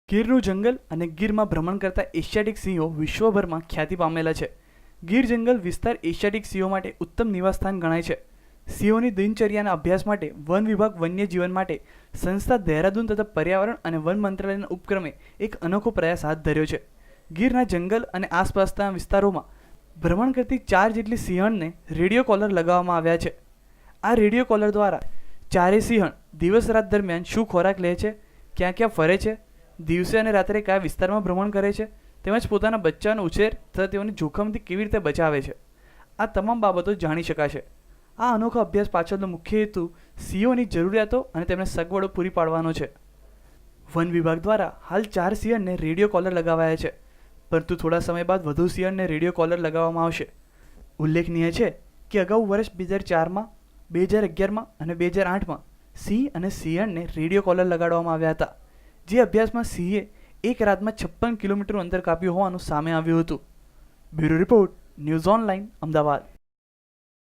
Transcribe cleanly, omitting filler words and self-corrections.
ગીરનું જંગલ અને ગીરમાં ભ્રમણ કરતા એશિયાટિક સિંહો વિશ્વભરમાં ખ્યાતિ પામેલા છે. ગીર જંગલ વિસ્તાર એશિયાટિક સિંહો માટે ઉત્તમ નિવાસસ્થાન ગણાય છે. સિંહોની દિનચર્યાના અભ્યાસ માટે વન વિભાગ વન્યજીવન માટે સંસ્થા દહેરાદૂન તથા પર્યાવરણ અને વન મંત્રાલયના ઉપક્રમે એક અનોખો પ્રયાસ હાથ ધર્યો છે. ગીરના જંગલ અને આસપાસના વિસ્તારોમાં ભ્રમણ કરતી 4 જેટલી સિંહણને રેડિયો કોલર લગાવવામાં આવ્યા છે. આ રેડિયો કોલર દ્વારા ચારે સિંહણ દિવસ રાત દરમિયાન શું ખોરાક લે છે, ક્યાં ક્યાં ફરે છે, દિવસે અને રાત્રે કયા વિસ્તારમાં ભ્રમણ કરે છે, તેમજ પોતાના બચ્ચાનો ઉછેર તથા તેઓને જોખમથી કેવી રીતે બચાવે છે, આ તમામ બાબતો જાણી શકાશે. આ અનોખા અભ્યાસ પાછળનો મુખ્ય હેતુ સિંહોની જરૂરિયાતો અને તેમને સગવડો પૂરી પાડવાનો છે. વન વિભાગ દ્વારા હાલ 4 સિંહણને રેડિયો કોલર લગાવાયા છે, પરંતુ થોડા સમય બાદ વધુ સિંહણને રેડિયો કોલર લગાવવામાં આવશે. ઉલ્લેખનીય છે કે અગાઉ વર્ષ 2004માં, 2011માં અને 2008માં સિંહ અને સિંહણને રેડિયો કોલર લગાડવામાં આવ્યા હતા. જે અભ્યાસમાં સિંહે એક રાતમાં 56 કિલોમીટરનું અંતર કાપ્યું હોવાનું સામે આવ્યું હતું. Bureau report, news online, Ahmedabad.